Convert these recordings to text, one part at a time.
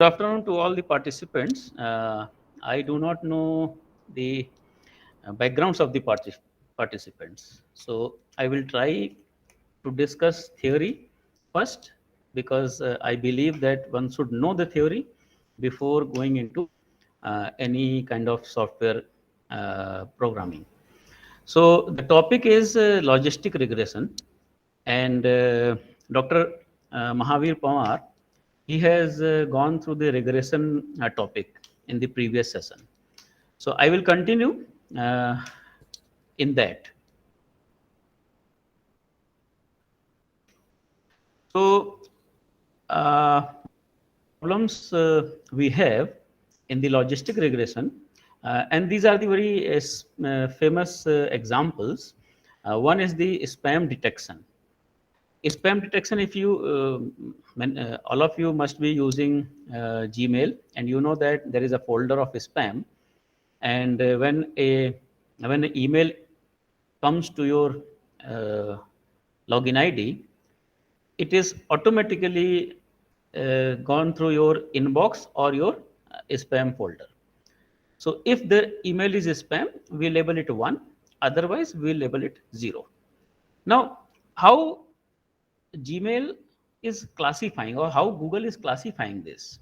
Good afternoon to all the participants. I do not know the backgrounds of the participants. So I will try to discuss theory first because I believe that one should know the theory before going into any kind of software programming. So the topic is logistic regression, and Dr. Mahavir Pawar, he has gone through the regression topic in the previous session. So I will continue in that. So problems we have in the logistic regression, and these are the very famous examples. One is the spam detection. Spam detection, if you all of you must be using Gmail, and you know that there is a folder of spam, and when an email comes to your login ID, it is automatically gone through your inbox or your spam folder. So if the email is spam, we label it 1, otherwise we label it 0. Now, how Gmail is classifying, or how Google is classifying this?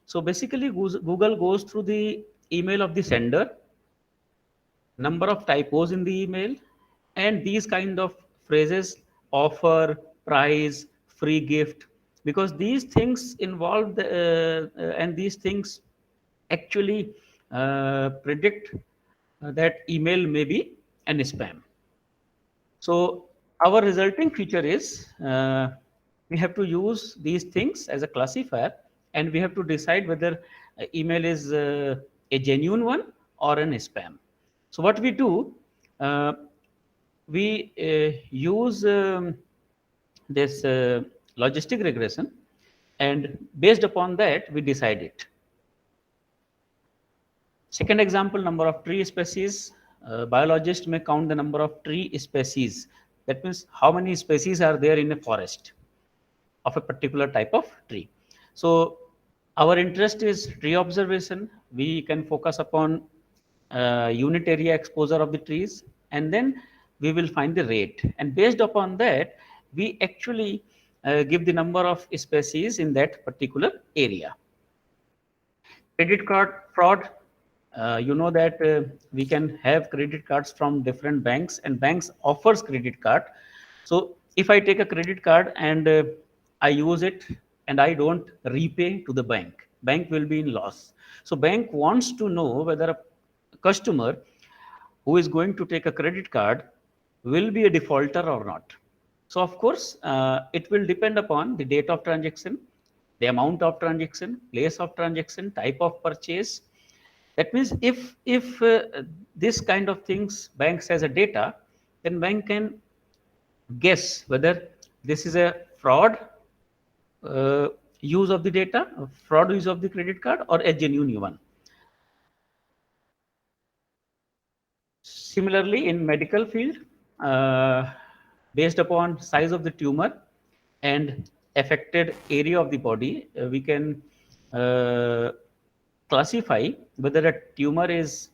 So basically, Google goes through the email of the sender, number of typos in the email, and these kind of phrases: offer, price, free gift, because these things involve and these things actually predict that email may be an spam. So our resulting feature is we have to use these things as a classifier, and we have to decide whether email is a genuine one or an spam. So what we do, uh, we use this logistic regression, and based upon that we decide it. Second example, number of tree species. Biologists may count the number of tree species. That means how many species are there in a forest of a particular type of tree. So our interest is tree observation. We can focus upon unit area exposure of the trees, and then we will find the rate. And based upon that, we actually give the number of species in that particular area. Credit card fraud. You know that we can have credit cards from different banks, and banks offers credit card. So if I take a credit card and I use it and I don't repay to the bank will be in loss. So bank wants to know whether a customer who is going to take a credit card will be a defaulter or not. So of course, it will depend upon the date of transaction, the amount of transaction, place of transaction, type of purchase. That means if this kind of things banks has a data, then bank can guess whether this is a fraud use of the data, a fraud use of the credit card, or a genuine one. Similarly, in medical field, based upon size of the tumor and affected area of the body, we can classify whether a tumor is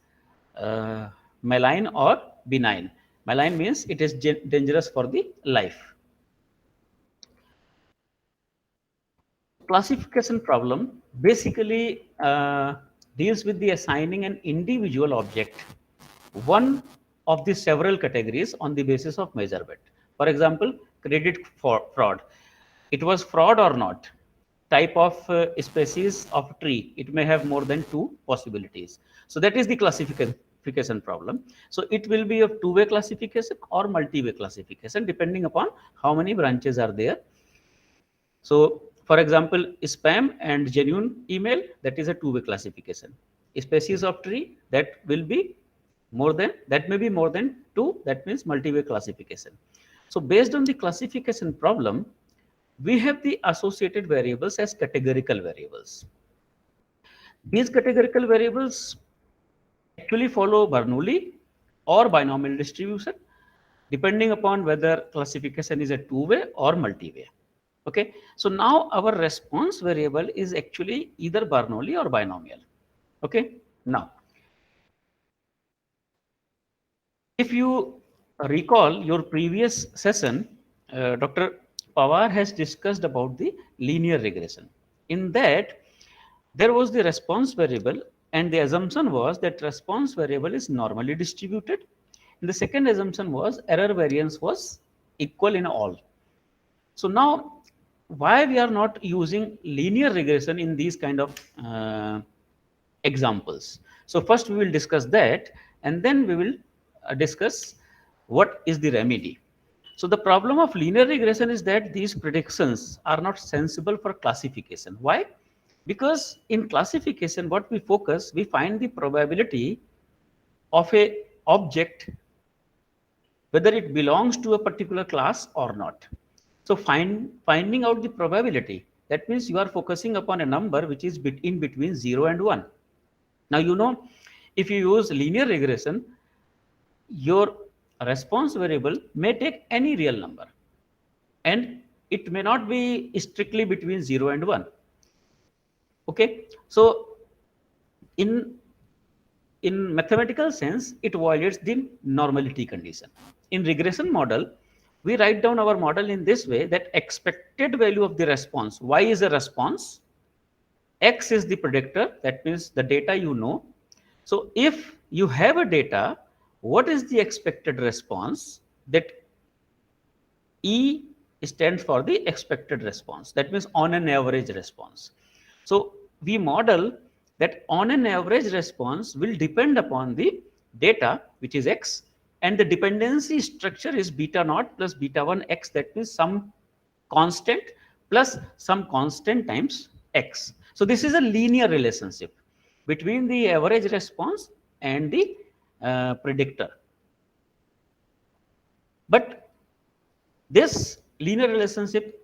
malign or benign. Malign means it is dangerous for the life. Classification problem basically deals with the assigning an individual object one of the several categories on the basis of measurement. For example, credit fraud. It was fraud or not? Type of species of tree. It may have more than 2 possibilities. So that is the classification problem. So it will be of two-way classification or multi-way classification depending upon how many branches are there. So for example, spam and genuine email, that is a two-way classification. Species of tree, that will be more than, that may be more than 2, that means multi-way classification. So based on the classification problem, we have the associated variables as categorical variables. These categorical variables actually follow Bernoulli or binomial distribution, depending upon whether classification is a two-way or multi-way. Okay, so now our response variable is actually either Bernoulli or binomial. Okay, now if you recall your previous session, Dr. Pawar has discussed about the linear regression. In that, there was the response variable, and the assumption was that response variable is normally distributed. And the second assumption was error variance was equal in all. So now, why we are not using linear regression in these kind of examples? So first we will discuss that, and then we will discuss what is the remedy. So the problem of linear regression is that these predictions are not sensible for classification. Why? Because in classification, what we focus, we find the probability of a object whether it belongs to a particular class or not. So finding out the probability, that means you are focusing upon a number which is in between 0 and 1. Now, you know, if you use linear regression, your response variable may take any real number, and it may not be strictly between 0 and 1. Okay, so in in mathematical sense, it violates the normality condition. In regression model, we write down our model in this way that expected value of the response, y is a response, x is the predictor, that means the data you know. So if you have a data, what is the expected response? That E stands for the expected response. That means on an average response. So we model that on an average response will depend upon the data, which is X, and the dependency structure is beta naught plus beta 1 X. That means some constant plus some constant times X. So this is a linear relationship between the average response and the predictor. But this linear relationship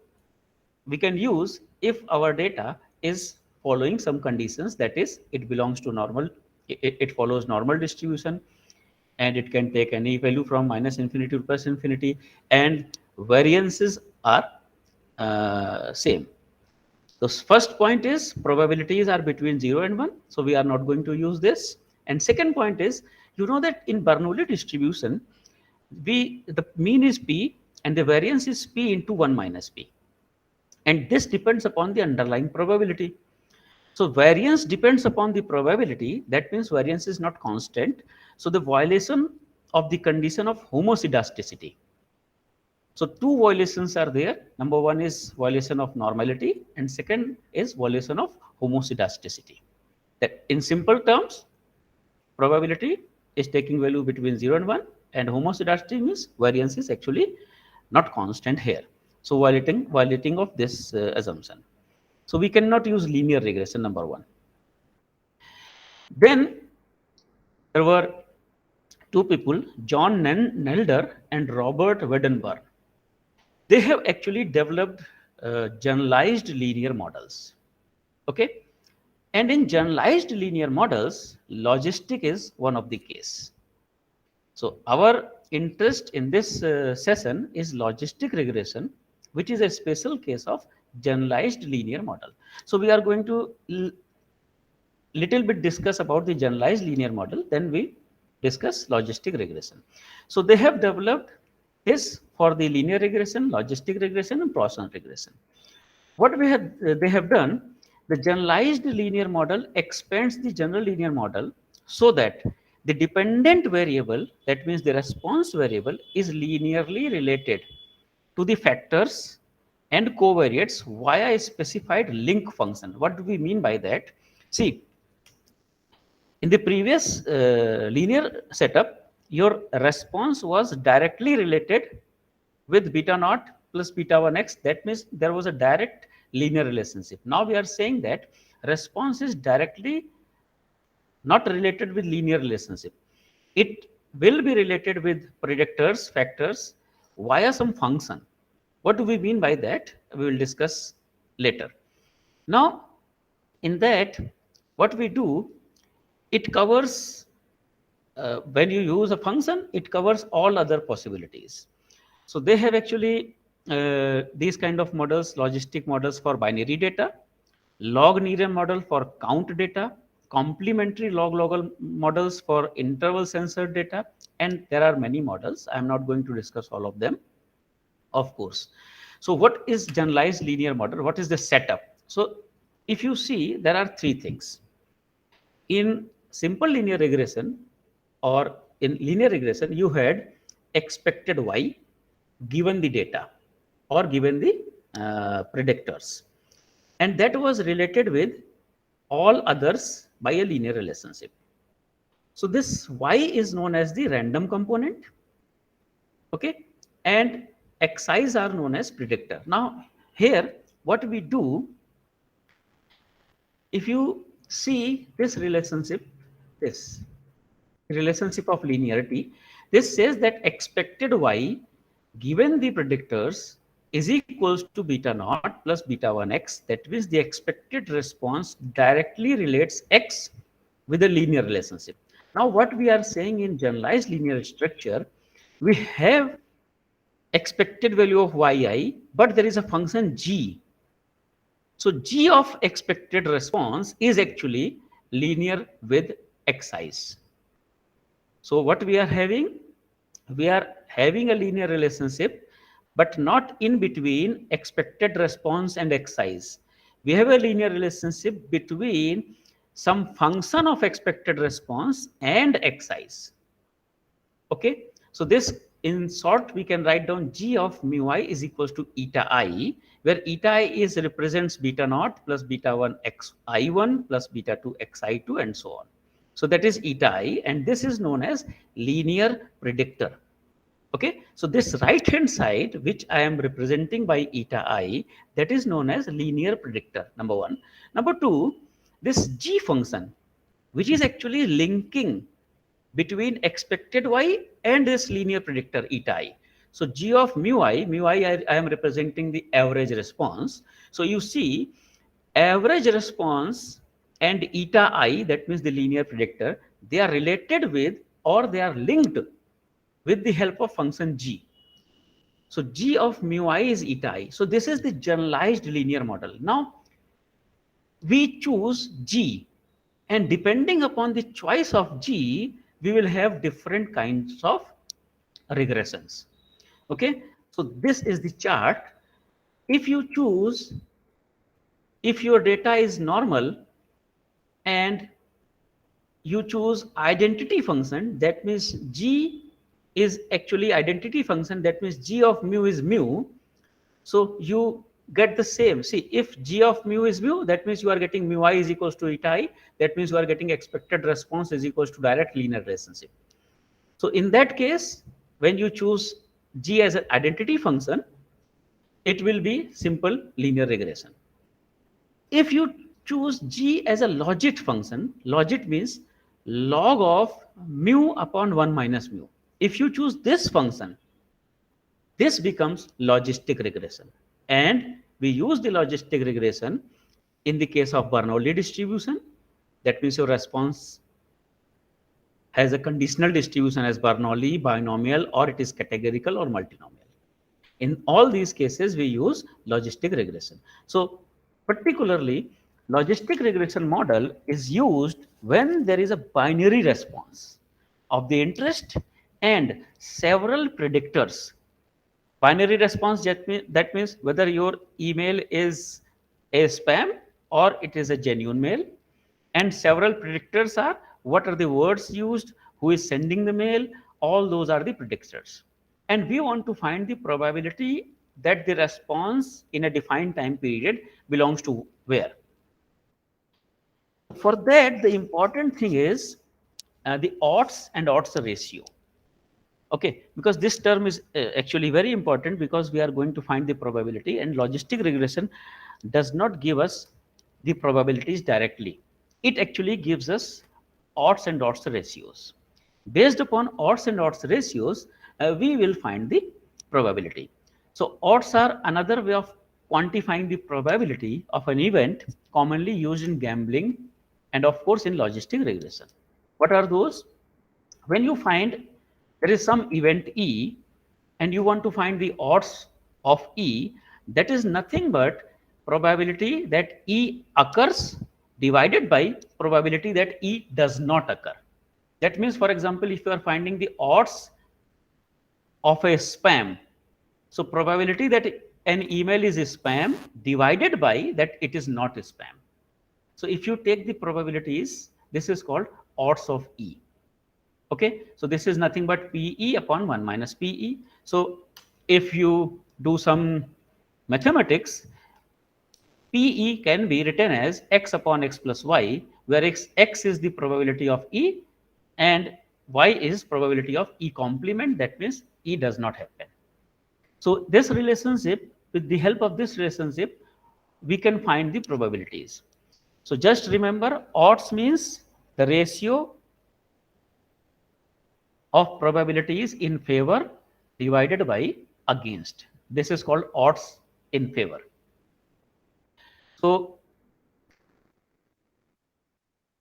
we can use if our data is following some conditions, that is it belongs to normal, it follows normal distribution, and it can take any value from minus infinity to plus infinity, and variances are same. The first point is probabilities are between 0 and 1, so we are not going to use this. And second point is, you know that in Bernoulli distribution, the mean is p and the variance is p into 1 minus p, and this depends upon the underlying probability. So variance depends upon the probability, that means variance is not constant. So the violation of the condition of homoscedasticity. So two violations are there. Number one is violation of normality, and second is violation of homoscedasticity. That in simple terms, probability is taking value between 0 and 1, and homoscedasticity means variance is actually not constant here. So violating of this assumption. So we cannot use linear regression, number one. Then there were two people, John Nelder and Robert Wedenberg. They have actually developed generalized linear models. Okay, and in generalized linear models, logistic is one of the case. So our interest in this session is logistic regression, which is a special case of generalized linear model. So we are going to little bit discuss about the generalized linear model, then we discuss logistic regression. So they have developed this for the linear regression, logistic regression, and Poisson regression. What they have done, the generalized linear model expands the general linear model so that the dependent variable, that means the response variable, is linearly related to the factors and covariates via a specified link function. What do we mean by that? See, in the previous linear setup, your response was directly related with beta naught plus beta 1x. That means there was a direct linear relationship. Now we are saying that response is directly not related with linear relationship. It will be related with predictors, factors via some function. What do we mean by that? We will discuss later. Now, in that, what we do, it covers, when you use a function, it covers all other possibilities. So they have actually these kind of models, logistic models for binary data, log linear model for count data, complementary log models for interval censored data, and there are many models. I am not going to discuss all of them, of course. So what is generalized linear model? What is the setup? So if you see, there are three things. In simple linear regression or in linear regression, you had expected y given the data or given the predictors, and that was related with all others by a linear relationship. So this y is known as the random component, okay, and xi's are known as predictor. Now here what we do, if you see this relationship, this relationship of linearity, this says that expected y given the predictors is equals to beta naught plus beta 1x. That means the expected response directly relates x with a linear relationship. Now what we are saying in generalized linear structure, we have expected value of yi, but there is a function g. So g of expected response is actually linear with xi's. So what we are having? We are having a linear relationship, but not in between expected response and xi's. We have a linear relationship between some function of expected response and xi's. Okay, so this in short we can write down g of mu I is equals to eta I, where eta I is represents beta naught plus beta 1 xi1 plus beta 2 xi2 and so on. So that is eta I, and this is known as linear predictor. Okay, so this right hand side which I am representing by eta I, that is known as linear predictor, number one. Number two, this g function which is actually linking between expected y and this linear predictor eta I. So g of mu I I am representing the average response. So you see average response and eta I, that means the linear predictor, they are related with or they are linked with the help of function g. So g of mu I is eta I. So this is the generalized linear model. Now we choose g, and depending upon the choice of g, we will have different kinds of regressions. Okay, so this is the chart. If you choose, if your data is normal and you choose identity function, that means g is actually identity function, that means g of mu is mu. So you get the same. See, if g of mu is mu, that means you are getting mu I is equals to eta I. That means you are getting expected response is equals to direct linear relationship. So in that case, when you choose g as an identity function, it will be simple linear regression. If you choose g as a logit function, logit means log of mu upon 1 minus mu. If you choose this function, this becomes logistic regression. And we use the logistic regression in the case of Bernoulli distribution. That means your response has a conditional distribution as Bernoulli, binomial, or it is categorical or multinomial. In all these cases, we use logistic regression. So particularly, logistic regression model is used when there is a binary response of the interest and several predictors. Binary response, that means whether your email is a spam or it is a genuine mail, and several predictors are what are the words used, who is sending the mail, all those are the predictors. And we want to find the probability that the response in a defined time period belongs to where. For that, the important thing is the odds and odds ratio. Okay, because this term is actually very important, because we are going to find the probability, and logistic regression does not give us the probabilities directly. It actually gives us odds and odds ratios. Based upon odds and odds ratios, we will find the probability. So odds are another way of quantifying the probability of an event, commonly used in gambling and of course in logistic regression. What are those? When you find there is some event E and you want to find the odds of E, that is nothing but probability that E occurs divided by probability that E does not occur. That means, for example, if you are finding the odds of a spam, so probability that an email is a spam divided by that it is not a spam. So if you take the probabilities, this is called odds of E. Okay, so this is nothing but PE upon 1 minus PE. So if you do some mathematics, PE can be written as x upon x plus y, where x is the probability of E and y is probability of E complement. That means E does not happen. So this relationship, with the help of this relationship, we can find the probabilities. So just remember, odds means the ratio of probabilities in favor divided by against. This is called odds in favor. So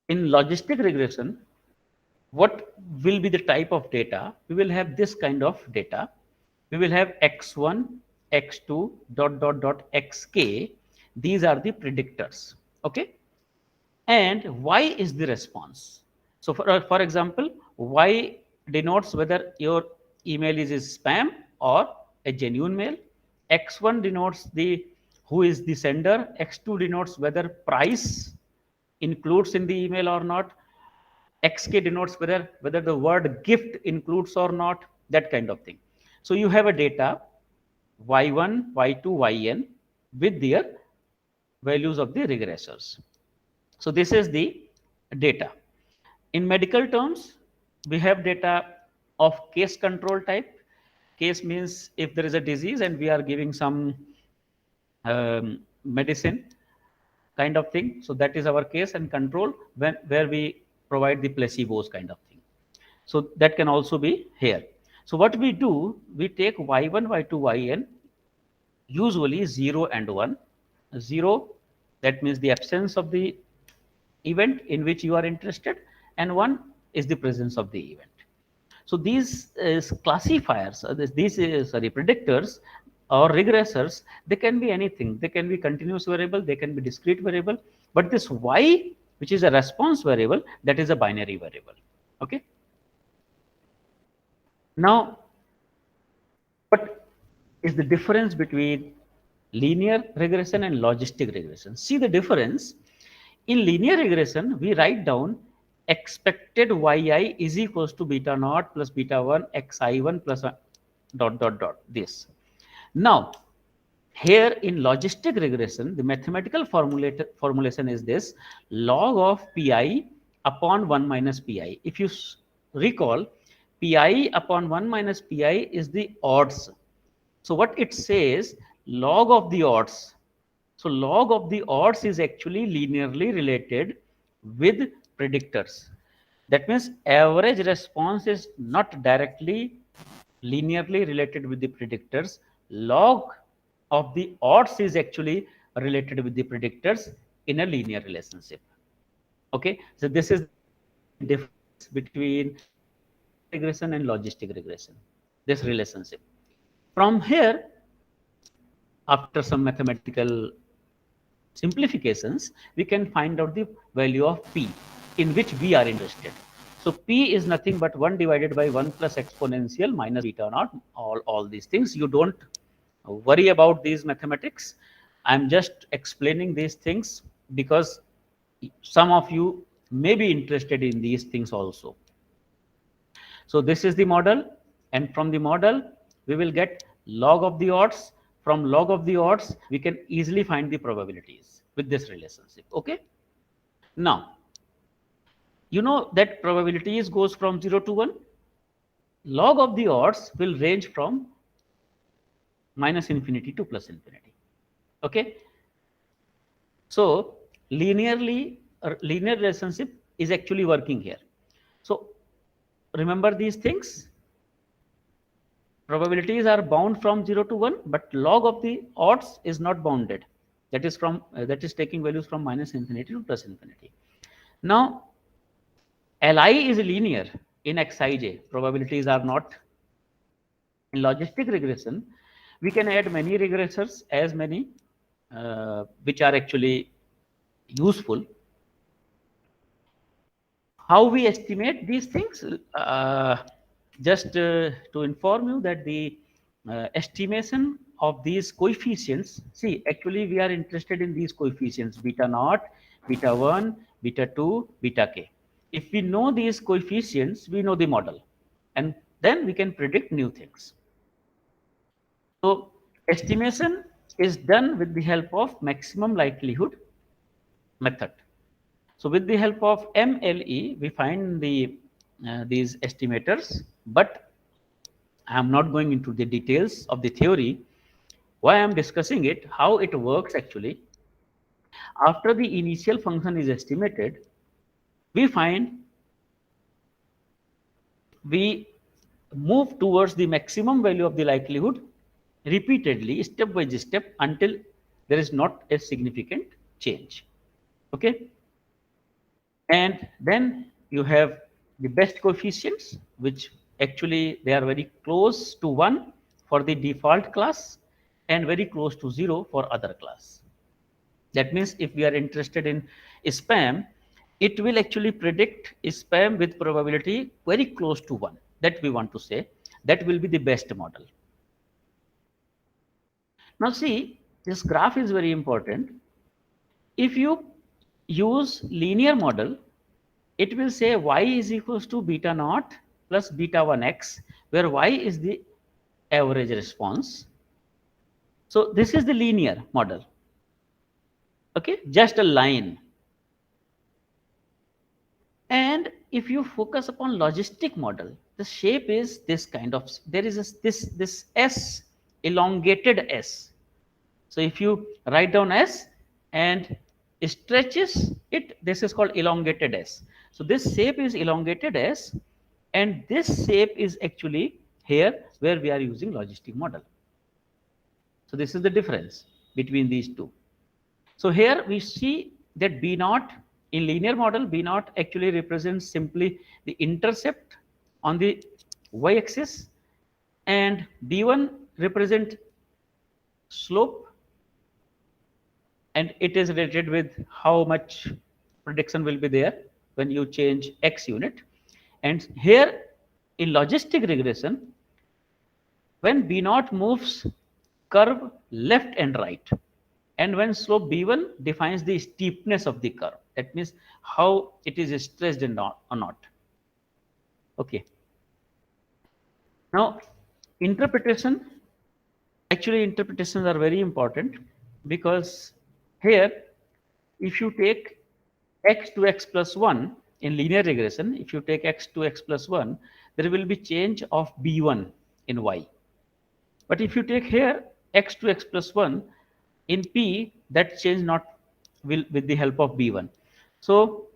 in logistic regression, what will be the type of data? We will have this kind of data. We will have x1, x2, dot, dot, dot, xk. These are the predictors. Okay. And y is the response. So for example, y denotes whether your email is a spam or a genuine mail. X1 denotes the who is the sender. X2 denotes whether price includes in the email or not. XK denotes whether the word gift includes or not, that kind of thing. So you have a data y1, y2, yn with their values of the regressors. So this is the data. In medical terms, we have data of case control type. Case means if there is a disease and we are giving some medicine kind of thing. So that is our case, and control where we provide the placebos kind of thing. So that can also be here. So what we do, we take y1, y2, yn, usually 0 and 1. 0, that means the absence of the event in which you are interested, and 1 is the presence of the event. So these classifiers, these predictors or regressors, they can be anything. They can be continuous variable, they can be discrete variable, but this y, which is a response variable, that is a binary variable. Okay. Now, what is the difference between linear regression and logistic regression? See the difference. In linear regression, we write down expected yi is equals to beta naught plus beta 1 xi1 plus dot dot dot this. Now, here in logistic regression, the mathematical formulation is this: log of pi upon 1 minus pi. If you recall, pi upon 1 minus pi is the odds. So what it says, log of the odds. So log of the odds is actually linearly related with predictors. That means average response is not directly linearly related with the predictors. Log of the odds is actually related with the predictors in a linear relationship. Okay, so this is the difference between linear regression and logistic regression, this relationship. From here, after some mathematical simplifications, we can find out the value of p in which we are interested. So p is nothing but 1 divided by 1 plus exponential minus beta naught, all these things. You don't worry about these mathematics. I'm just explaining these things because some of you may be interested in these things also. So this is the model, and from the model we will get log of the odds. From log of the odds, we can easily find the probabilities with this relationship. Okay. Now, you know that probabilities goes from 0 to 1. Log of the odds will range from minus infinity to plus infinity. Okay. So linear relationship is actually working here. So remember these things. Probabilities are bound from 0 to 1, but log of the odds is not bounded. That is from that is taking values from minus infinity to plus infinity. Now, Li is linear in Xij. Probabilities are not. In logistic regression, We can add many regressors, as many which are actually useful. How we estimate these things? Just to inform you that the estimation of these coefficients, see, actually we are interested in these coefficients, beta naught, beta 1, beta 2, beta k. If we know these coefficients, we know the model, and then we can predict new things. So estimation is done with the help of maximum likelihood method. So with the help of MLE, we find these estimators, but I am not going into the details of the theory. Why I am discussing it, how it works actually. After the initial function is estimated, we find we move towards the maximum value of the likelihood repeatedly, step by step, until there is not a significant change. Okay. And then you have the best coefficients, which actually they are very close to 1 for the default class and very close to 0 for other class. That means if we are interested in spam, it will actually predict spam with probability very close to 1. That we want to say. That will be the best model. Now see, this graph is very important. If you use linear model, it will say y is equals to beta naught plus beta 1x, where y is the average response. So this is the linear model. Okay, just a line. And if you focus upon logistic model, the shape is this kind of, there is this S, elongated S. So if you write down S and stretches it, this is called elongated S. So this shape is elongated S, and this shape is actually here where we are using logistic model. So this is the difference between these two. So here we see that B naught in linear model, B naught actually represents simply the intercept on the y-axis, and B1 represent slope, and it is related with how much prediction will be there when you change x unit. And here in logistic regression, when B naught moves curve left and right, and when slope B1 defines the steepness of the curve, that means how it is stretched and not or not. Okay. Now interpretation, actually interpretations are very important, because here if you take x to x plus 1 in linear regression, if you take x to x plus 1, there will be change of b1 in y. But if you take here x to x plus 1 in p, that change not will with the help of b1. So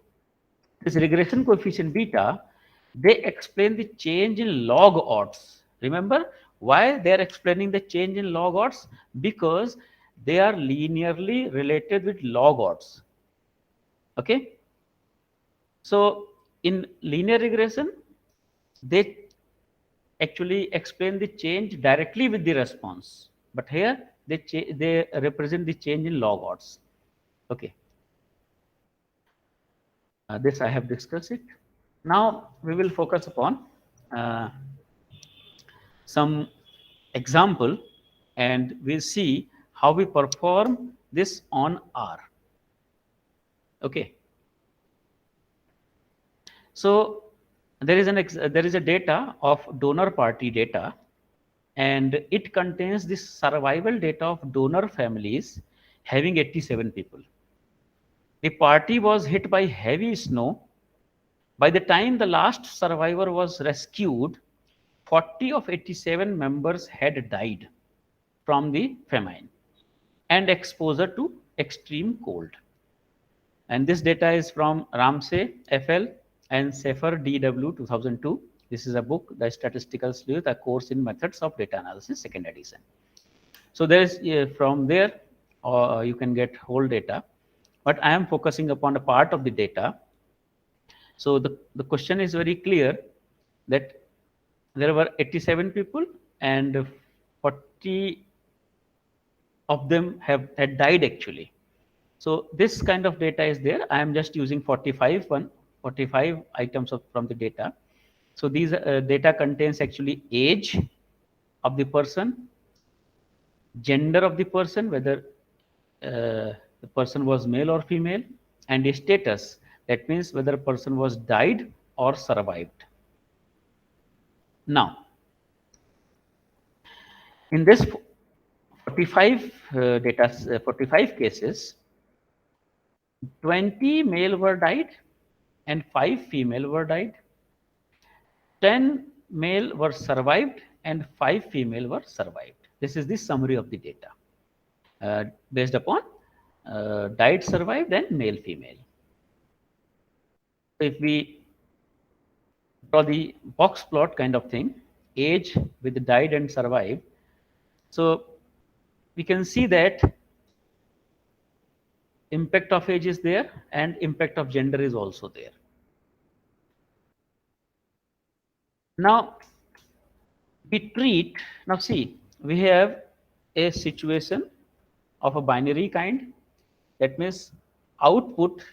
this regression coefficient beta, they explain the change in log odds. Remember why they are explaining the change in log odds? Because they are linearly related with log odds. Okay. So in linear regression, they actually explain the change directly with the response, but here they represent the change in log odds. Okay. This I have discussed it. Now we will focus upon uh, some example, and we'll see how we perform this on R. Okay. So there is a data of donor party data, and it contains the survival data of donor families having 87 people. The party was hit by heavy snow. By the time the last survivor was rescued, 40 of 87 members had died from the famine and exposure to extreme cold. And this data is from Ramsey FL and Sefer DW 2002. This is a book, The Statistical Sleuth, a course in methods of data analysis, second edition. So there is from there you can get whole data, but I am focusing upon a part of the data. So the question is very clear that there were 87 people and 40 of them had died actually. So this kind of data is there. I am just using 45 items from the data. So these data contains actually age of the person, gender of the person, whether the person was male or female, and the status. That means whether a person was died or survived. Now, in this 45 cases, 20 male were died and 5 female were died. 10 male were survived and 5 female were survived. This is the summary of the data based upon died, survived, and male, female. So if we draw the box plot kind of thing, age with the died and survived, so we can see that impact of age is there and impact of gender is also there. Now now see, we have a situation of a binary kind. That means output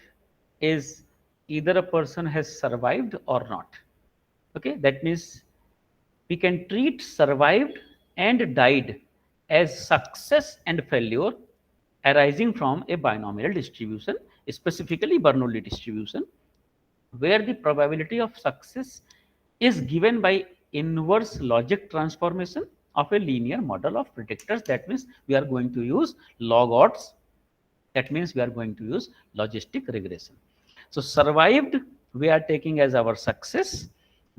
is either a person has survived or not. Okay, that means we can treat survived and died as success and failure arising from a binomial distribution, specifically Bernoulli distribution, where the probability of success is given by inverse logic transformation of a linear model of predictors. That means we are going to use log odds. That means we are going to use logistic regression. So survived we are taking as our success,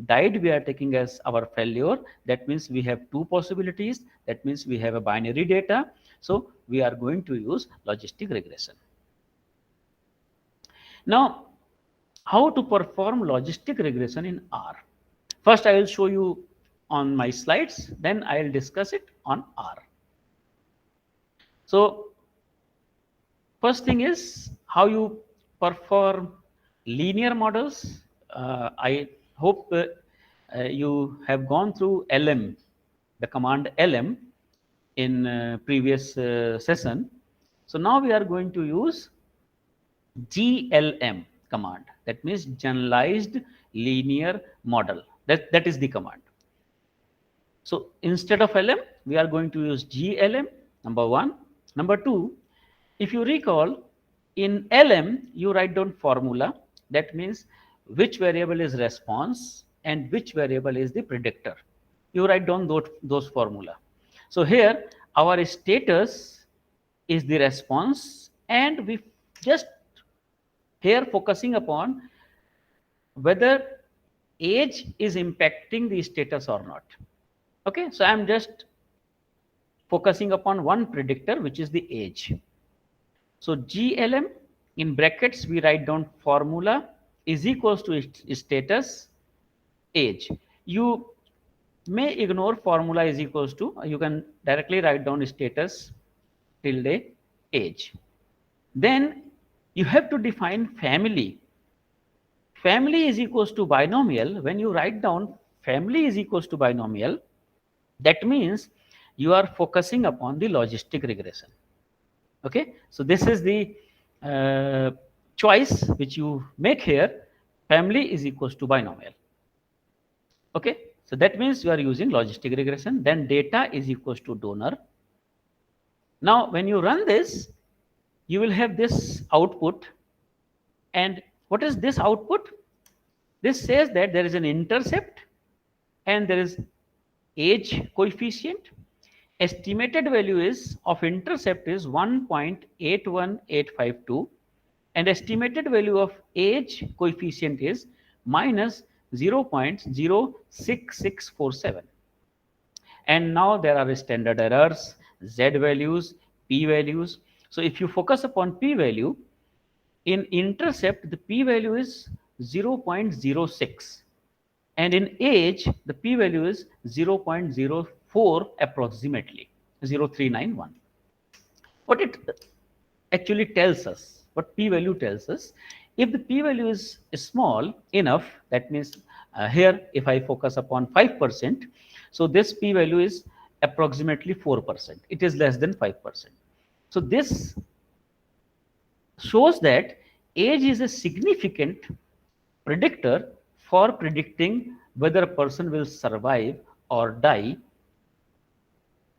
died we are taking as our failure. That means we have two possibilities. That means we have a binary data. So we are going to use logistic regression. Now, how to perform logistic regression in R? First, I will show you on my slides, then I will discuss it on R. So, first thing is how you perform linear models. I hope you have gone through LM, the command LM in previous session. So now we are going to use GLM command. That means generalized linear model. That is the command. So instead of LM, we are going to use GLM, number one. Number two, if you recall, in LM, you write down formula. That means which variable is response and which variable is the predictor. You write down those formula. So here, our status is the response, and we just here focusing upon whether age is impacting the status or not. Okay, so I'm just focusing upon one predictor, which is the age. So GLM in brackets we write down formula is equals to status age. You may ignore formula is equals to, you can directly write down status tilde age. Then you have to define family. Family is equals to binomial. When you write down family is equals to binomial, that means you are focusing upon the logistic regression. Okay, so this is the choice which you make here. Family is equals to binomial. Okay, so that means you are using logistic regression. Then data is equals to donor. Now when you run this, you will have this output. And what is this output? This says that there is an intercept and there is age coefficient. Estimated value is of intercept is 1.81852 and estimated value of age coefficient is minus 0.06647. And now there are standard errors, z values, p values. So if you focus upon p value, in intercept the p value is 0.06 and in age the p value is 0.04 approximately 0391. What it actually tells us, what p value tells us, if the p value is small enough, that means here if I focus upon 5%, so this p value is approximately 4%, it is less than 5%. So this shows that age is a significant predictor for predicting whether a person will survive or die.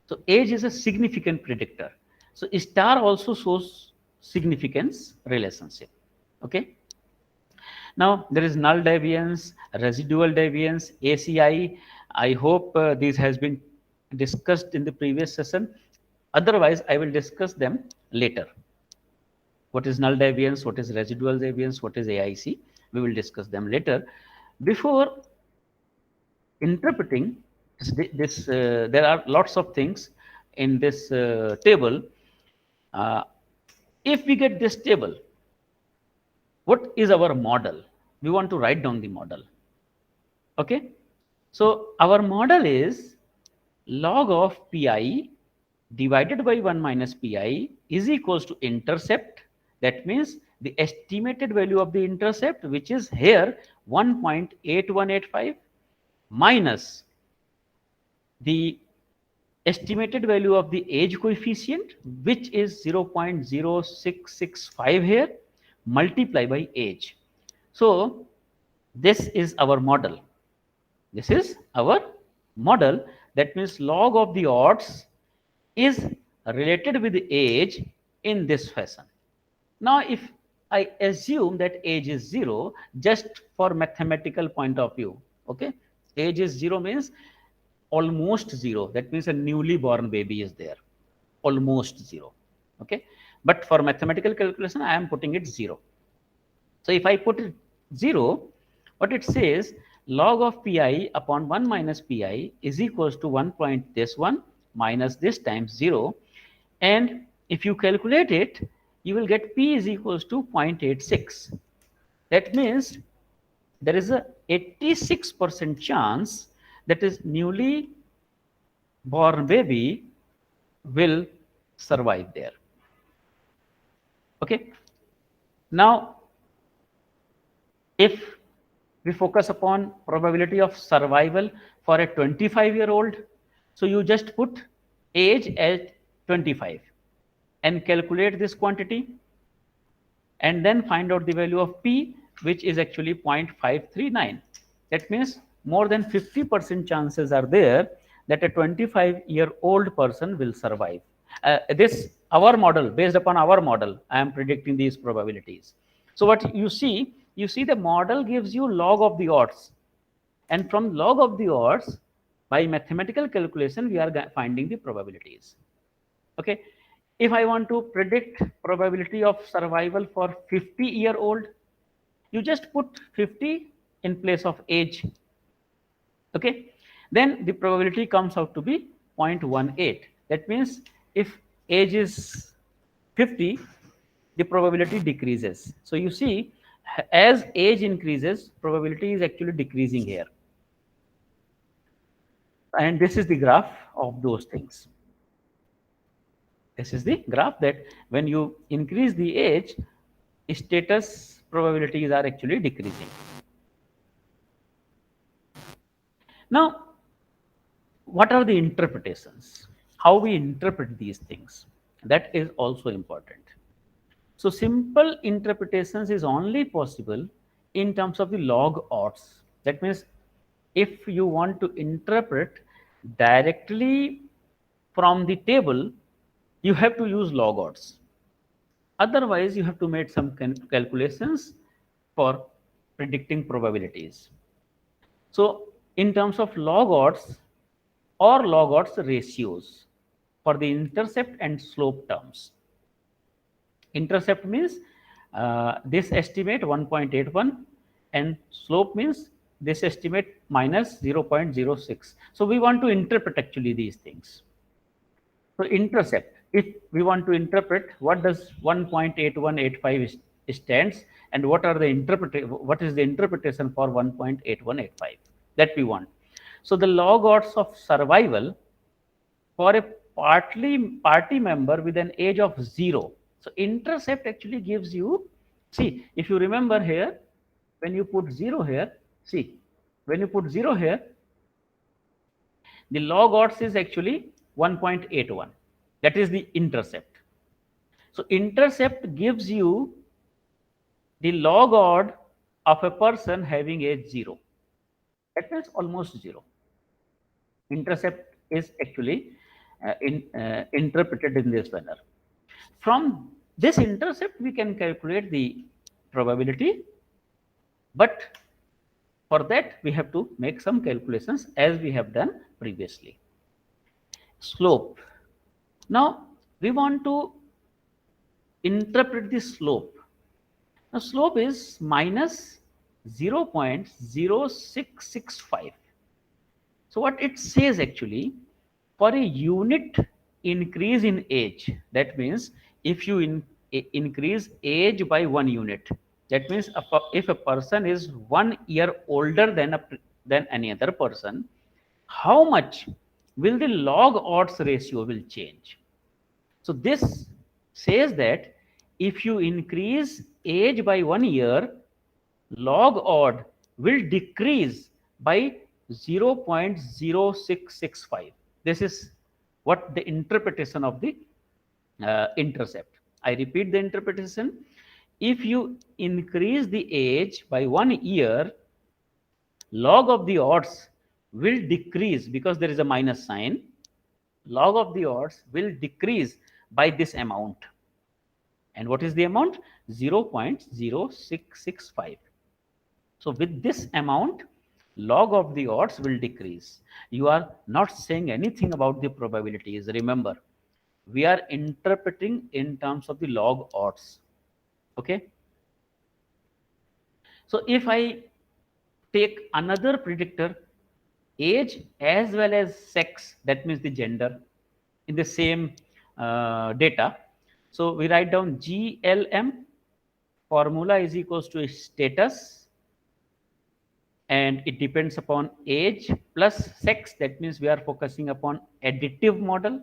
So age is a significant predictor. So star also shows significance relationship. Okay. Now there is null deviance, residual deviance, ACI. I hope this has been discussed in the previous session. Otherwise, I will discuss them later. What is null deviance? What is residual deviance? What is AIC? We will discuss them later. Before interpreting this, there are lots of things in this table. Uh, if we get this table, what is our model? We want to write down the model. Okay. So our model is log of pi divided by 1 minus pi is equals to intercept. That means the estimated value of the intercept, which is here 1.8185, minus the estimated value of the age coefficient, which is 0.0665 here, multiply by age. So this is our model. This is our model. That means log of the odds is related with the age in this fashion. Now, if I assume that age is 0, just for mathematical point of view, okay, age is 0 means almost 0. That means a newly born baby is there, almost 0. Okay, but for mathematical calculation, I am putting it 0. So if I put it 0, what it says, log of pi upon 1 minus pi is equals to 1 point this one minus this times 0. And if you calculate it, you will get p is equals to 0.86. That means there is a 86% chance that is newly born baby will survive there. Okay. Now, if we focus upon probability of survival for a 25-year-old, so you just put age at 25 and calculate this quantity, and then find out the value of p, which is actually 0.539. That means more than 50% chances are there that a 25-year-old person will survive. This our model, based upon our model, I am predicting these probabilities. So what you see the model gives you log of the odds, and from log of the odds, by mathematical calculation, we are finding the probabilities. Okay. If I want to predict probability of survival for 50-year-old, you just put 50 in place of age. Okay. Then the probability comes out to be 0.18. That means if age is 50, the probability decreases. So you see, as age increases, probability is actually decreasing here. And this is the graph of those things. This is the graph that when you increase the age, status probabilities are actually decreasing. Now, what are the interpretations? How we interpret these things? That is also important. So simple interpretations is only possible in terms of the log odds. That means if you want to interpret directly from the table, you have to use log odds. Otherwise, you have to make some calculations for predicting probabilities. So in terms of log odds or log odds ratios for the intercept and slope terms. Intercept means this estimate 1.81, and slope means this estimate minus 0.06. So we want to interpret actually these things. So intercept, if we want to interpret what does 1.8185 stands, and what is the interpretation for 1.8185 that we want. So the log odds of survival for a party member with an age of 0. So intercept actually gives you, see, if you remember here, when you put 0 here, see, when you put 0 here, the log odds is actually 1.81. That is the intercept. So intercept gives you the log odd of a person having age 0. That means almost 0. Intercept is actually interpreted in this manner. From this intercept, we can calculate the probability, but for that we have to make some calculations as we have done previously. Slope. Now we want to interpret the slope. Now slope is minus 0.0665. So what it says actually, for a unit increase in age, that means if you increase age by 1 unit, that means if a person is 1 year older than any other person, how much will the log odds ratio will change? So this says that if you increase age by 1 year, log odd will decrease by 0.0665. This is what the interpretation of the intercept. I repeat the interpretation. If you increase the age by 1 year, log of the odds will decrease because there is a minus sign. Log of the odds will decrease by this amount. And what is the amount? 0.0665. So with this amount, log of the odds will decrease. You are not saying anything about the probabilities. Remember, we are interpreting in terms of the log odds. Okay. So if I take another predictor, age as well as sex, that means the gender, in the same data. So we write down GLM, formula is equals to status, and it depends upon age plus sex. That means we are focusing upon additive model.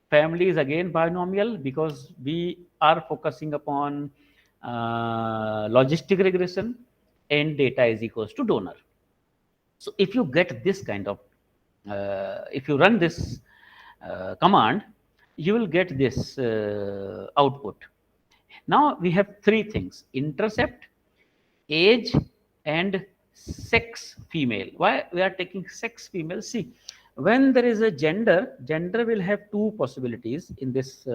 Family is again binomial because we are focusing upon logistic regression, and data is equals to donor. So if you get this kind of, if you run this command, you will get this output. Now we have three things: intercept, age, and sex female. Why we are taking sex female? See, when there is a gender will have two possibilities in this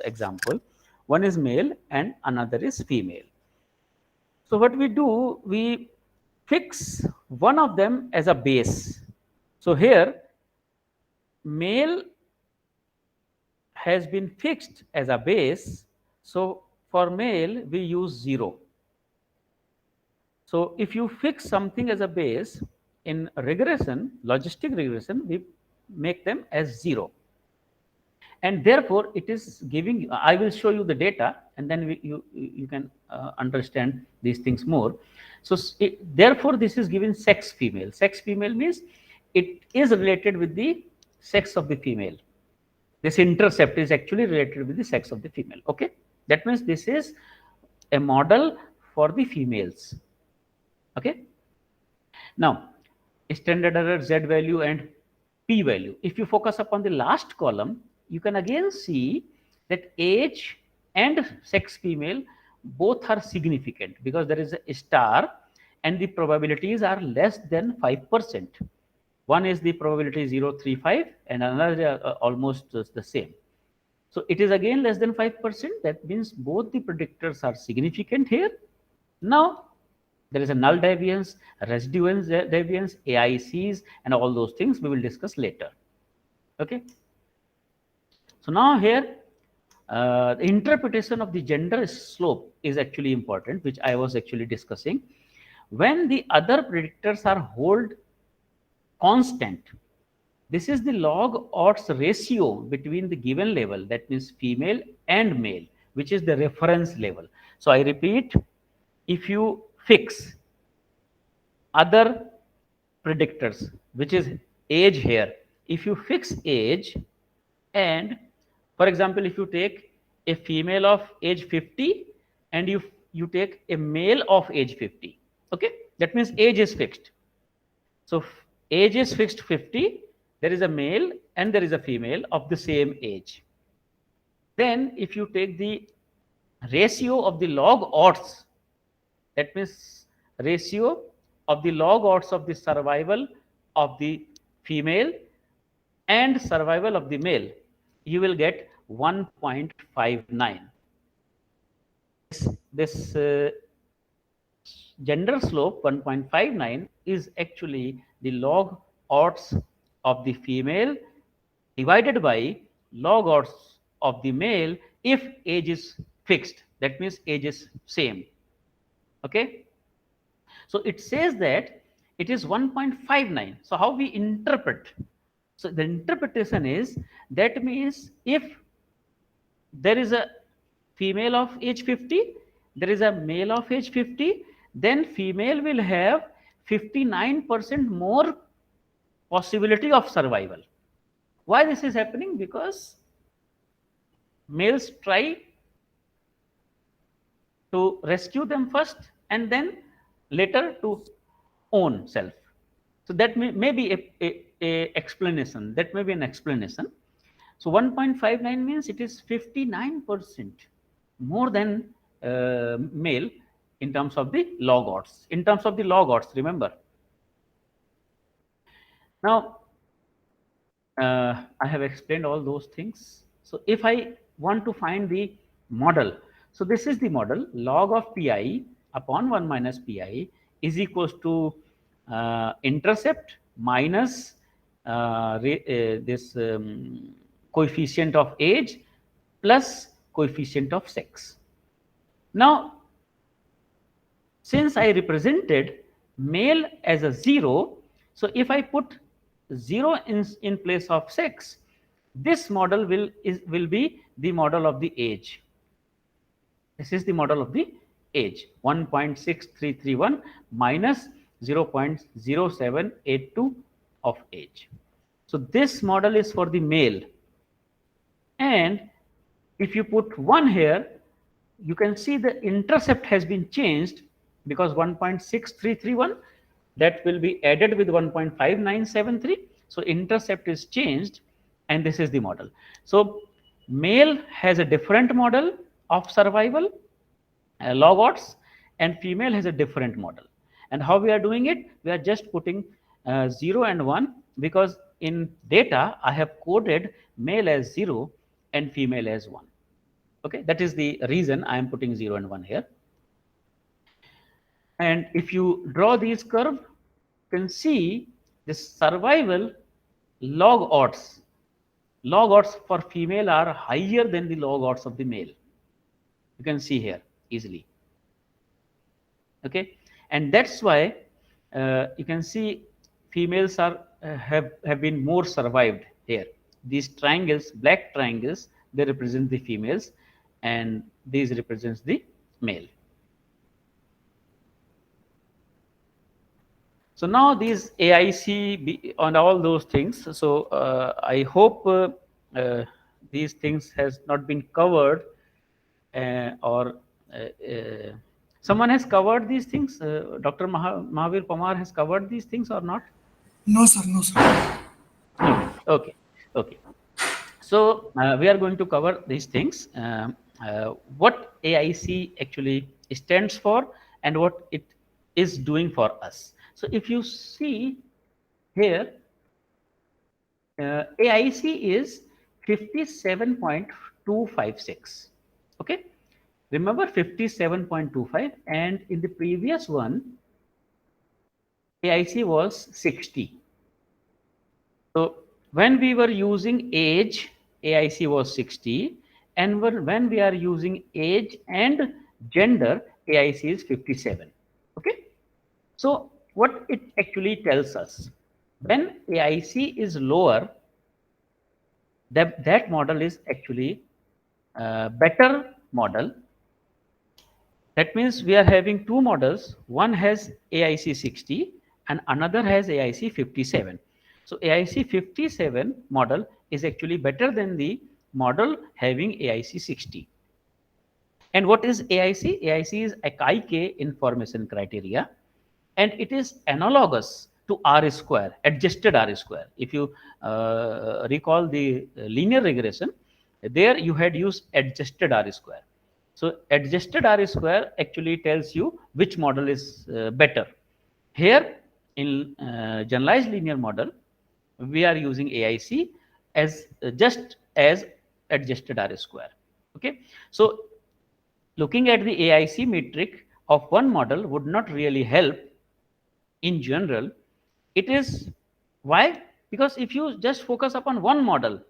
example. One is male and another is female. So what we do, we fix one of them as a base. So here male has been fixed as a base. So for male we use 0. So if you fix something as a base in regression, logistic regression, we make them as 0. And therefore it is giving, I will show you the data, and then you can understand these things more. So therefore this is given sex female. Sex female means it is related with the sex of the female. This intercept is actually related with the sex of the female. Okay, that means this is a model for the females. Okay. Now, standard error, Z value, and P value. If you focus upon the last column, you can again see that age and sex female both are significant because there is a star and the probabilities are less than 5%. One is the probability 0.35 and another almost the same. So it is again less than 5%. That means both the predictors are significant here. Now, there is a null deviance, residue deviance, AICs, and all those things we will discuss later. Okay. So now here, the interpretation of the gender slope is actually important, which I was actually discussing. When the other predictors are held constant, this is the log odds ratio between the given level, that means female and male, which is the reference level. So I repeat, if you fix other predictors, which is age here, if you fix age, and for example, if you take a female of age 50 and you take a male of age 50, okay, that means age is fixed. So age is fixed 50, there is a male and there is a female of the same age. Then if you take the ratio of the log odds, that means ratio of the log odds of the survival of the female and survival of the male, you will get 1.59. This gender slope 1.59 is actually the log odds of the female divided by log odds of the male if age is fixed. That means age is same. Okay. So it says that it is 1.59. So how we interpret? So the interpretation is that means if there is a female of age 50, there is a male of age 50, then female will have 59% more possibility of survival. Why this is happening? Because males try to rescue them first and then later to own self. So that may be a explanation. That may be an explanation. So 1.59 means it is 59% more than male in terms of the log odds. In terms of the log odds, remember. Now, I have explained all those things. So if I want to find the model, so this is the model. Log of pi upon 1 minus pi is equals to intercept minus this coefficient of age plus coefficient of sex. Now, since I represented male as a 0, so if I put 0 in place of sex, this model will be the model of the age. This is the model of the age, 1.6331 minus 0.0782 of age. So this model is for the male. And if you put 1 here, you can see the intercept has been changed because 1.6331 that will be added with 1.5973. So intercept is changed and this is the model. So male has a different model of survival, log odds, and female has a different model. And how we are doing it? We are just putting 0 and 1 because in data I have coded male as 0 and female as 1. Okay, that is the reason I am putting 0 and 1 here. And if you draw these curves, you can see the survival log odds. Log odds for female are higher than the log odds of the male. You can see here easily. Okay, and that's why you can see females are have been more survived here. These triangles, black triangles, they represent the females, and these represents the male. So now these AIC and all those things. So I hope these things has not been covered, or someone has covered these things. Dr. Mahavir Pamar has covered these things or not? No, sir. No, sir. Okay. Okay. So we are going to cover these things. What AIC actually stands for and what it is doing for us. So if you see here, AIC is 57.256. Okay, remember 57.25, and in the previous one AIC was 60. So when we were using age, AIC was 60, and when we are using age and gender, AIC is 57. Okay, so what it actually tells us, when AIC is lower, that model is actually a better model. That means we are having two models. One has AIC 60 and another has AIC 57. So AIC 57 model is actually better than the model having AIC 60. And what is AIC? AIC is Akaike information criteria, and it is analogous to R square, adjusted R square. If you recall the linear regression, There you had used adjusted R square. So adjusted R square actually tells you which model is better. Here in generalized linear model, we are using AIC as just as adjusted R square. Okay, so looking at the AIC metric of one model would not really help in general. It is why? Because if you just focus upon one model,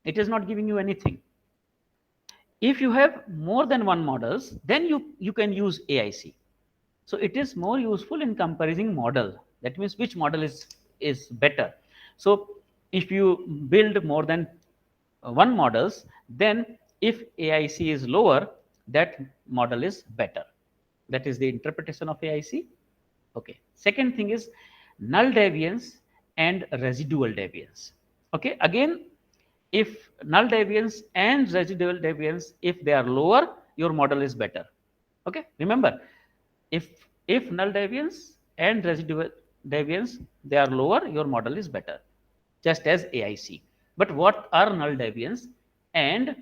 it is not giving you anything. If you have more than one models, then you can use AIC. So it is more useful in comparing model. That means which model is better. So if you build more than one models, then if AIC is lower, that model is better. That is the interpretation of AIC. Okay, second thing is null deviance and residual deviance. Okay, again, if null deviance and residual deviance, if they are lower, your model is better. Okay, remember, if if null deviance and residual deviance they are lower, your model is better, just as AIC. But what are null deviance and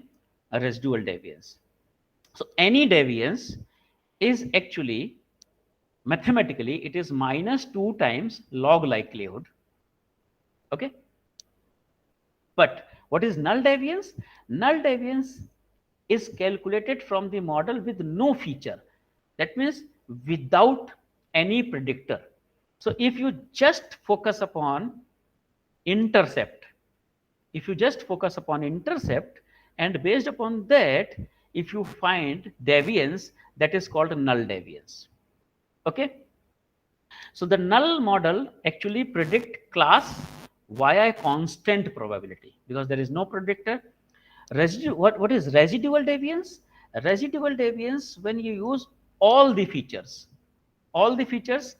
residual deviance? So any deviance is actually, mathematically, it is minus 2 times log likelihood. Okay, but what is null deviance? Null deviance is calculated from the model with no feature. That means without any predictor. So if you just focus upon intercept, if you just focus upon intercept, and based upon that, if you find deviance, that is called null deviance. Okay, so the null model actually predict class via constant probability because there is no predictor. What is residual deviance? Residual deviance when you use all the features. All the features,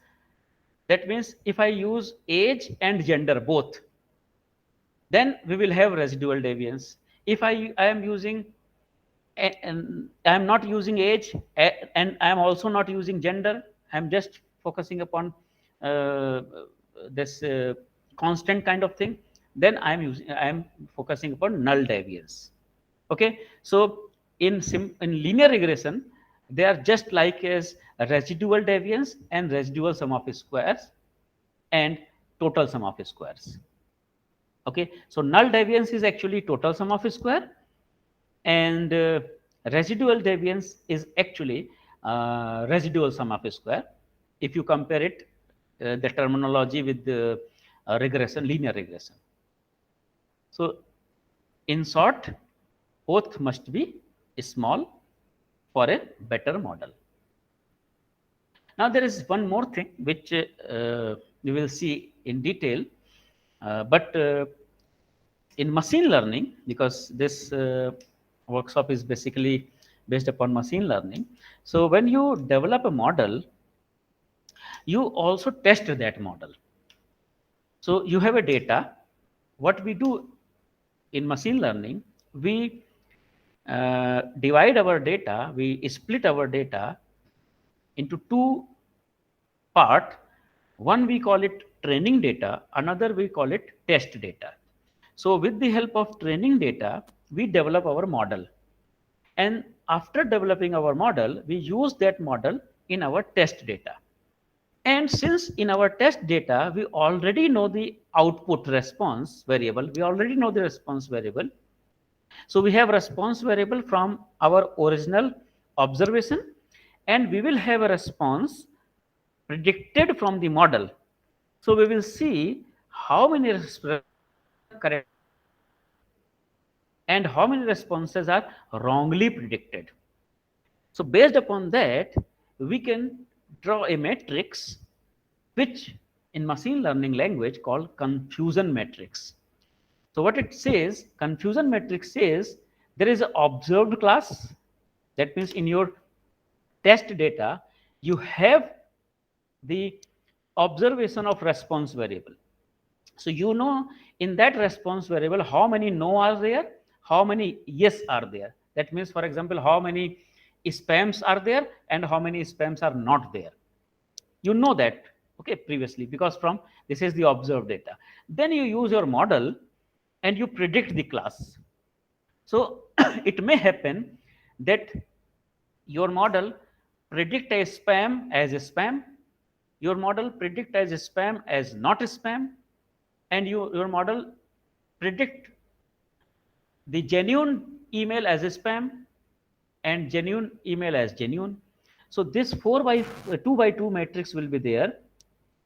that means if I use age and gender both, then we will have residual deviance. If I am using and I am not using age and I am also not using gender, I am just focusing upon uh, this constant kind of thing, then I am focusing upon null deviance. Okay, so in linear regression, they are just like as residual deviance and residual sum of squares and total sum of squares. Okay, so null deviance is actually total sum of square, and residual deviance is actually residual sum of square. If you compare it, the terminology with the regression, linear regression. So in short, both must be small for a better model. Now there is one more thing which you will see in detail, but in machine learning, because this workshop is basically based upon machine learning. So when you develop a model, you also test that model. So you have a data. What we do in machine learning, we divide our data, we split our data into two part. One we call it training data, another we call it test data. So with the help of training data, we develop our model. And after developing our model, we use that model in our test data. And since in our test data, we already know the output response variable, we already know the response variable. So we have response variable from our original observation, and we will have a response predicted from the model. So we will see how many responses are correctly predicted and how many responses are wrongly predicted. So based upon that, we can draw a matrix which in machine learning language called confusion matrix. So what it says, confusion matrix says there is an observed class. That means in your test data, you have the observation of response variable. So you know in that response variable how many no are there, how many yes are there. That means, for example, how many spams are there and how many spams are not there. You know that, okay, previously, because from this is the observed data. Then you use your model and you predict the class. So it may happen that your model predict a spam as a spam, your model predict as a spam as not a spam, and your model predict the genuine email as a spam and genuine email as genuine. So this 4 by 2 by 2 matrix will be there,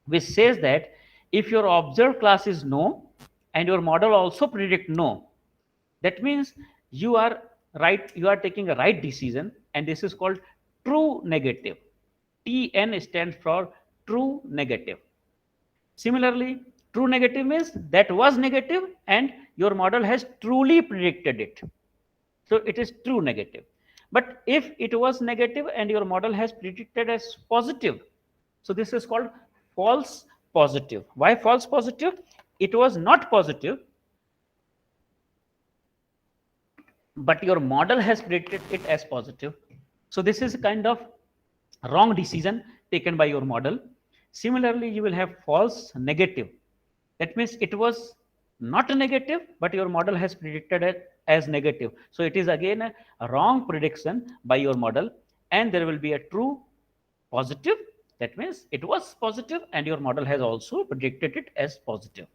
which says that if your observed class is no and your model also predict no, that means you are right, you are taking a right decision, and this is called true negative. TN stands for true negative. Similarly, true negative means that was negative and your model has truly predicted it. So it is true negative. But if it was negative and your model has predicted as positive, so this is called false positive. Why false positive? It was not positive, but your model has predicted it as positive. So this is a kind of wrong decision taken by your model. Similarly, you will have false negative. That means it was not a negative, but your model has predicted it as negative. So it is again a wrong prediction by your model, and there will be a true positive. That means it was positive, and your model has also predicted it as positive.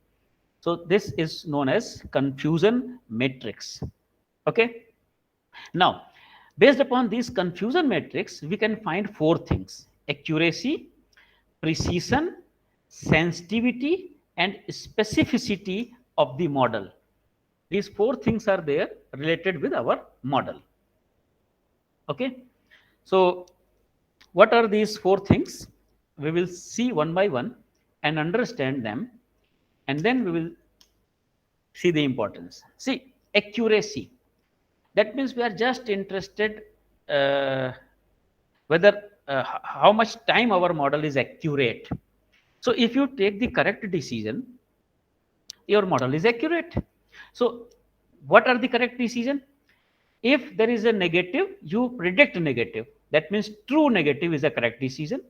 So this is known as confusion matrix. Okay. Now, based upon these confusion matrix, we can find four things: accuracy, precision, sensitivity, and specificity of the model. These four things are there related with our model. Okay. So, what are these four things? We will see one by one and understand them, and then we will see the importance. See, accuracy. That means we are just interested uh, whether how much time our model is accurate. So if you take the correct decision, your model is accurate. So what are the correct decision? If there is a negative, you predict negative. That means true negative is a correct decision.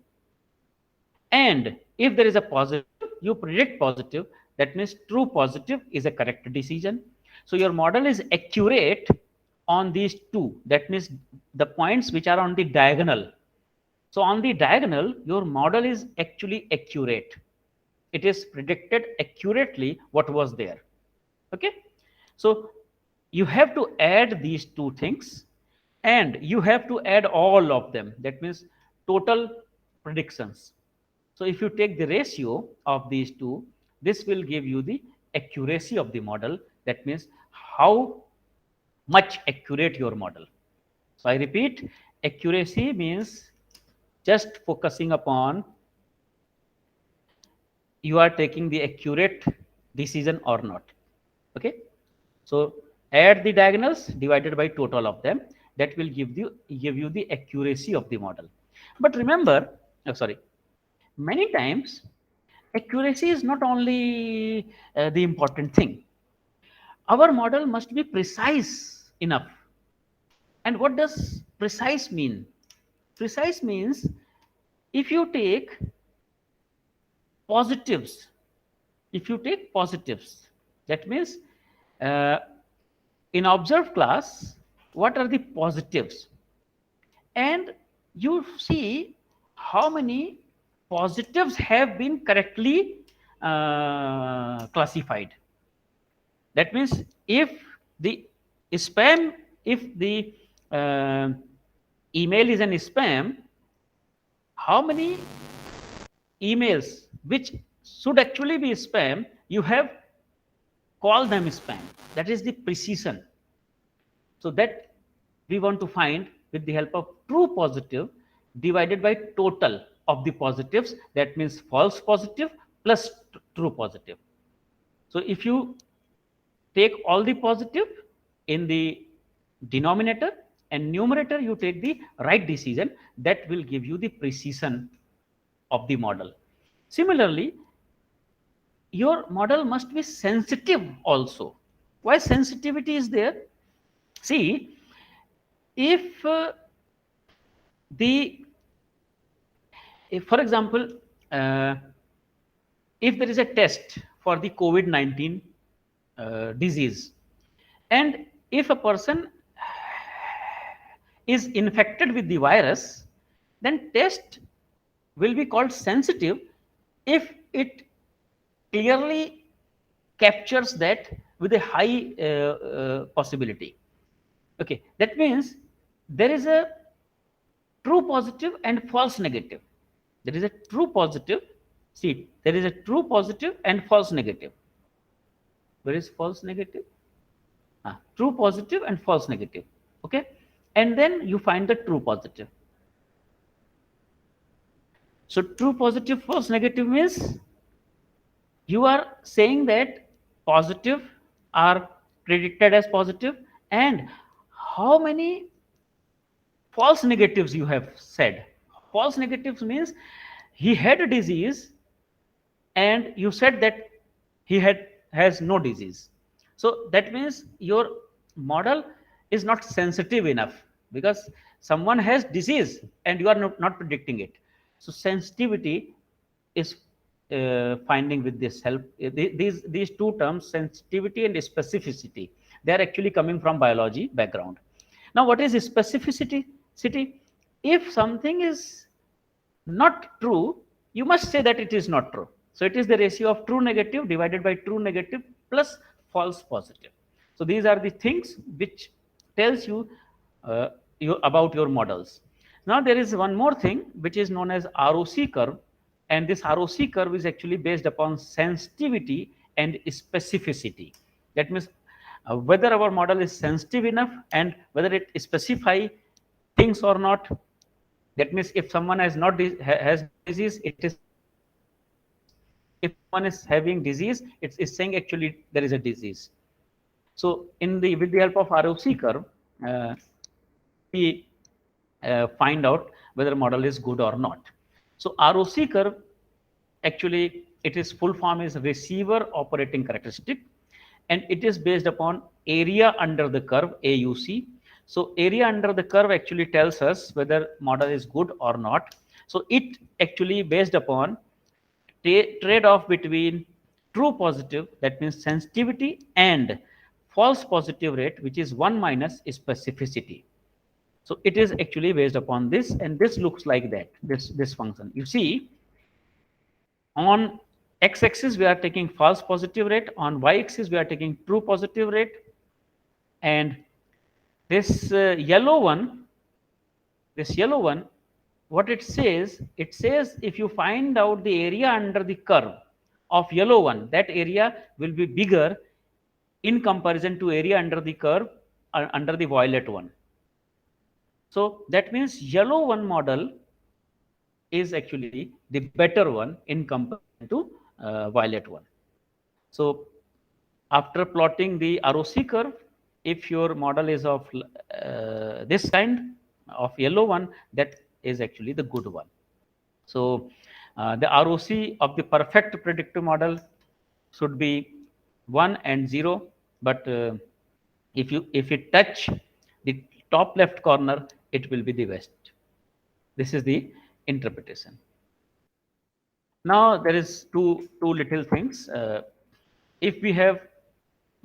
And if there is a positive, you predict positive. That means true positive is a correct decision. So your model is accurate on these two. That means the points which are on the diagonal. So on the diagonal, your model is actually accurate. It is predicted accurately what was there. Okay. So you have to add these two things, and you have to add all of them. That means total predictions. So if you take the ratio of these two, this will give you the accuracy of the model. That means how much accurate your model. So I repeat, accuracy means just focusing upon you are taking the accurate decision or not. Okay. So add the diagonals divided by total of them. That will give you the accuracy of the model. But remember, sorry, many times accuracy is not only the important thing. Our model must be precise enough. And what does precise mean? Precise means if you take positives, if you take positives, that means uh, in observed class, what are the positives? And you see how many positives have been correctly classified. That means if the spam, if the uh, email is an spam, how many emails which should actually be spam, you have called them spam. That is the precision. So that we want to find with the help of true positive divided by total of the positives. That means false positive plus true positive. So if you take all the positive in the denominator and numerator, you take the right decision, that will give you the precision of the model. Similarly, your model must be sensitive also. Why sensitivity is there? See, if the if for example, uh, if there is a test for the COVID-19 disease, and if a person is infected with the virus, then test will be called sensitive if it clearly captures that with a high possibility. Okay, that means there is a true positive and false negative. There is a true positive. See, there is a true positive and false negative. Where is false negative? True positive and false negative. Okay, and then you find the true positive. So true positive, false negative means you are saying that positive are predicted as positive, and how many false negatives you have said. False negatives means he had a disease and you said that he has no disease. So that means your model is not sensitive enough, because someone has disease and you are not predicting it. So sensitivity is finding with this help. These two terms, sensitivity and specificity, they are actually coming from biology background. Now what is specificity? If something is not true, you must say that it is not true. So it is the ratio of true negative divided by true negative plus false positive. So these are the things which tells you, uh, about your models. Now there is one more thing which is known as ROC curve, and this ROC curve is actually based upon sensitivity and specificity. That means whether our model is sensitive enough and whether it specify things or not. That means if someone has not has no disease, it is saying there is no disease. If someone is having disease, it's saying actually there is a disease. So in the with the help of ROC curve, we find out whether model is good or not. So ROC curve, actually it is full form is receiver operating characteristic, and it is based upon area under the curve, AUC. So area under the curve actually tells us whether model is good or not. So it actually based upon trade-off between true positive, that means sensitivity, and false positive rate, which is 1 minus specificity. So it is actually based upon this, and this looks like that, this function. You see, on x-axis we are taking false positive rate, on y-axis we are taking true positive rate, and this yellow one, what it says if you find out the area under the curve of yellow one, that area will be bigger in comparison to area under the curve under the violet one. So that means yellow one model is actually the better one in comparison to violet one. So after plotting the ROC curve, if your model is of this kind of yellow one, that is actually the good one. So the ROC of the perfect predictive model should be 1 and 0, but if it touch the top left corner, it will be the best. This is the interpretation. Now there is two little things. If we have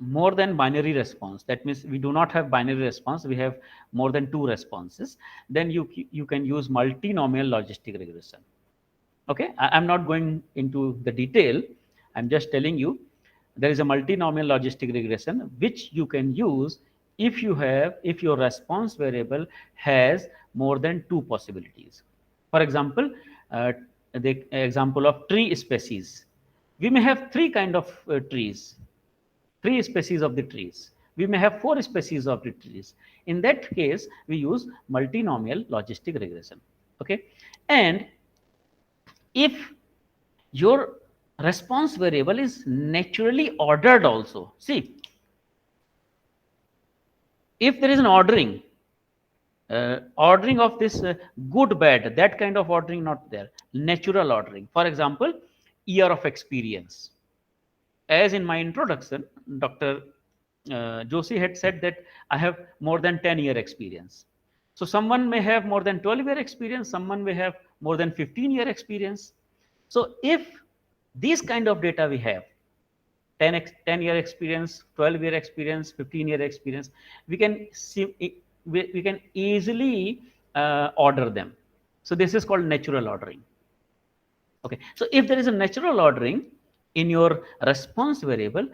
more than binary response, that means we do not have binary response, we have more than two responses, then you can use multinomial logistic regression. Okay, I'm not going into the detail. I'm just telling you there is a multinomial logistic regression which you can use if your response variable has more than two possibilities. For example, the example of tree species. We may have three kind of trees, three species of the trees. We may have four species of the trees. In that case, we use multinomial logistic regression. Okay, and if your response variable is naturally ordered also, see, if there is an ordering, ordering of this good bad, that kind of ordering not there, natural ordering. For example, year of experience. As in my introduction, Dr. Joshi had said that I have more than 10-year experience. So someone may have more than 12-year experience, someone may have more than 15-year experience. So if these kind of data we have, 10-year experience, 12-year experience, 15-year experience. We can see, we can easily order them. So this is called natural ordering. Okay, so if there is a natural ordering in your response variable,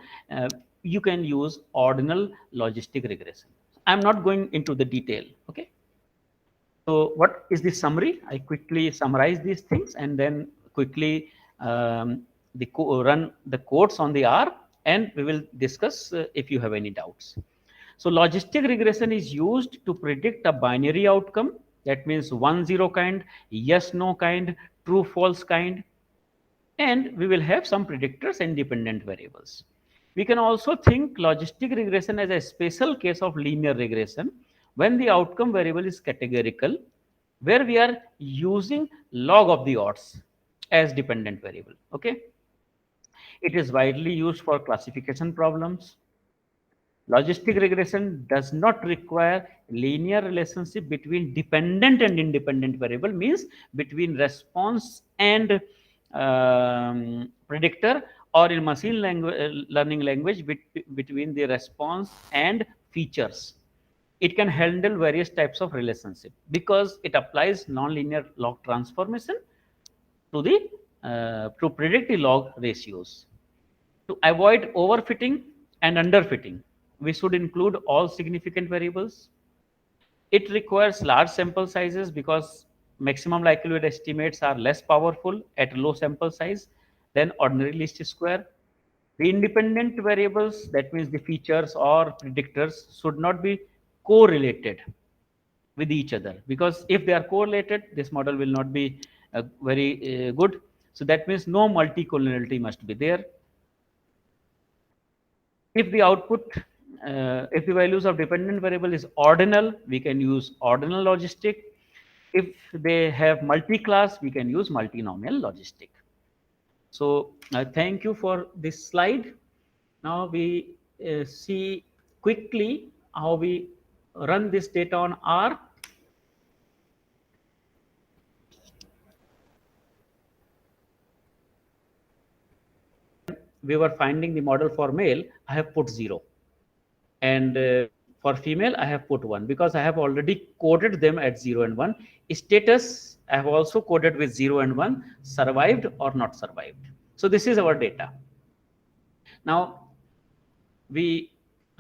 you can use ordinal logistic regression. I'm not going into the detail. Okay, so what is the summary? I quickly summarize these things and then quickly run the codes on the R, and we will discuss if you have any doubts. So logistic regression is used to predict a binary outcome. That means 1-0 kind, yes no kind, true false kind, and we will have some predictors and dependent variables. We can also think logistic regression as a special case of linear regression when the outcome variable is categorical, where we are using log of the odds as dependent variable. Okay, it is widely used for classification problems. Logistic regression does not require linear relationship between dependent and independent variable, means between response and predictor, or in machine learning language between the response and features. It can handle various types of relationship because it applies nonlinear log transformation to the to predict the log ratios. To avoid overfitting and underfitting, we should include all significant variables. It requires large sample sizes because maximum likelihood estimates are less powerful at low sample size than ordinary least square. The independent variables, that means the features or predictors, should not be correlated with each other, because if they are correlated, this model will not be very good. So that means no multicollinearity must be there. If the output, if the values of dependent variable is ordinal, we can use ordinal logistic. If they have multi-class, we can use multinomial logistic. So thank you for this slide. Now we see quickly how we run this data on R. We were finding the model for male, I have put 0. And for female, I have put 1 because I have already coded them at 0 and 1. Status, I have also coded with 0 and 1, survived or not survived. So this is our data. Now we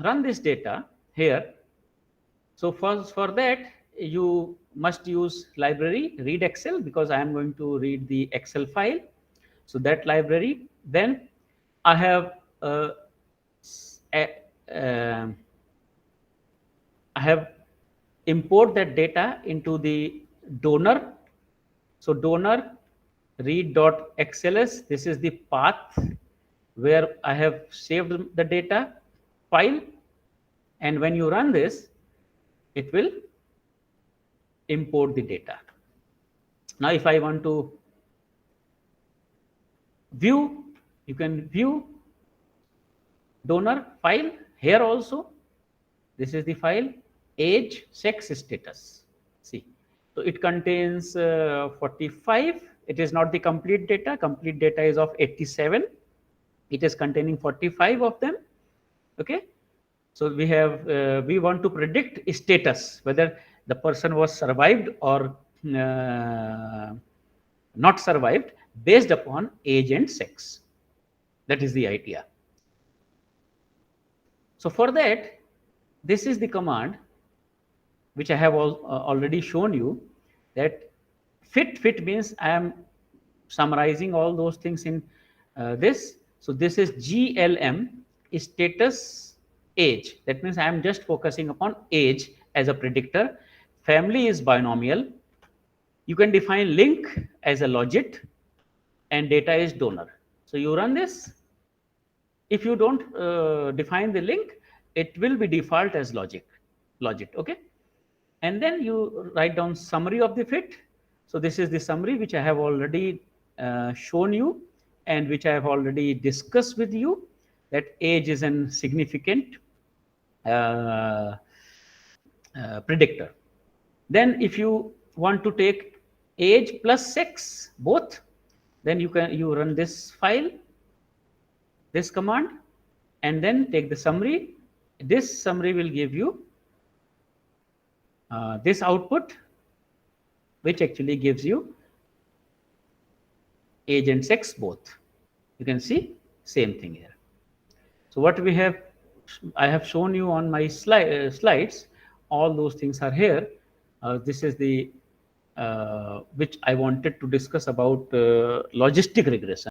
run this data here. So for that, you must use library read Excel, because I am going to read the Excel file. So that library, then I have I have import that data into the donor. So donor read.xls, this is the path where I have saved the data file, and when you run this, it will import the data. Now if I want to view, you can view donor file here also. This is the file, age, sex, status. See, so it contains 45. It is not the complete data. Complete data is of 87. It is containing 45 of them. Okay. So we have we want to predict status, whether the person was survived or not survived, based upon age and sex. That is the idea. So for that, this is the command which I have already shown you, that fit means I am summarizing all those things in this. So this is GLM status age. That means I am just focusing upon age as a predictor. Family is binomial. You can define link as a logit, and data is donor. So you run this. If you don't define the link, it will be default as logit. Okay. And then you write down summary of the fit. So this is the summary which I have already shown you, and which I have already discussed with you, that age is a significant predictor. Then if you want to take age plus sex both, then you run this file, this command. and then take the summary. This summary will give you this output, which actually gives you age and sex both. You can see same thing here. So what we have, I have shown you on my slides. All those things are here. This is the which I wanted to discuss about logistic regression.